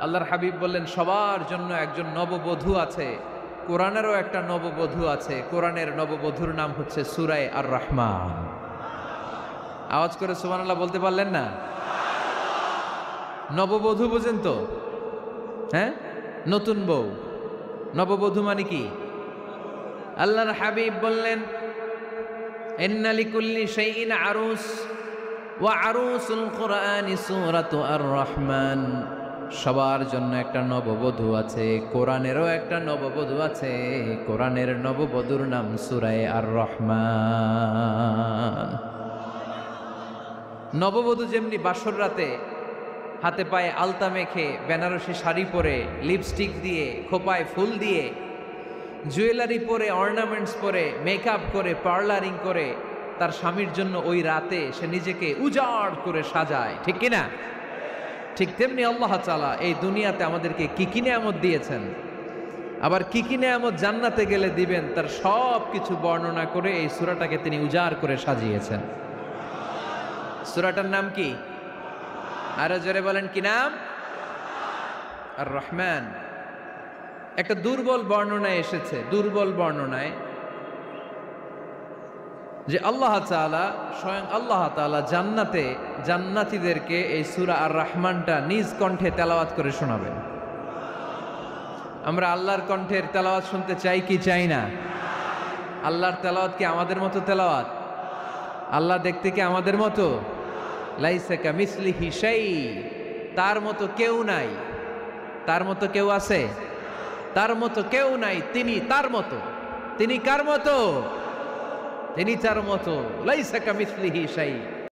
আল্লাহর হাবিব বললেন সবার জন্য একজন নববধূ আছে, কোরআনেরও একটা নববধূ আছে। কোরআনের নববধূর নাম হচ্ছে সূরা আর রহমান। আওয়াজ করে সুবহানাল্লাহ বলতে পারলেন না? নববধূ বুঝেন তো? হ্যাঁ, নতুন বউ। নববধূ মানে কি? আল্লাহর হাবিব বললেন ইন্না লিকুল্লি শাইইন আরুস ওয়া আরুসুল কোরআনি সূরাতু আর রহমান। সবার জন্য একটা নববধূ আছে, কোরআনেরও একটা নববধূ আছে। কোরআনের নববধূর নাম সূরা আর রহমান। নববধূ যেমনি বাসর রাতে হাতে পায়ে আলতা মেখে, বেনারসি শাড়ি পরে, লিপস্টিক দিয়ে, খোপায় ফুল দিয়ে, জুয়েলারি পরে, অর্নামেন্টস পরে, মেকআপ করে, পার্লারিং করে তার স্বামীর জন্য ওই রাতে সে নিজেকে উজাড় করে সাজায়, ঠিক কিনা? ঠিক তেমনি আল্লাহ তাআলা এই দুনিয়াতে আমাদেরকে কি কি নেয়ামত দিয়েছেন, আবার কি কি নেয়ামত জান্নাতে গেলে দিবেন, তার সব কিছু বর্ণনা করে এই সূরাটাকে তিনি উজাড় করে সাজিয়েছেন। সূরাটার নাম কি? আরো জোরে বলেন, কি নাম? আর রহমান। একটা দুর্বল বর্ণনায় এসেছে, দুর্বল বর্ণনায়, যে আল্লাহ তাআলা, স্বয়ং আল্লাহ তাআলা জান্নাতে জান্নাতীদেরকে এই সূরা আর রহমানটা নিজ কণ্ঠে তেলাওয়াত করে শোনাবেন। আমরা আল্লাহর কণ্ঠের তেলাওয়াত শুনতে চাই কি চাই না? আল্লাহর তেলাওয়াত কি আমাদের মতো তেলাওয়াত? আল্লাহ দেখতে কি আমাদের মতো? লাইসা কামিসলিহি শাই, তার মতো কেউ নাই। তার মতো কেউ আছে? তার মতো কেউ নাই। তিনি তার মতো। তিনি কার মতো? তিনি তার মতো। লাইসা কামিসলিহি শাই।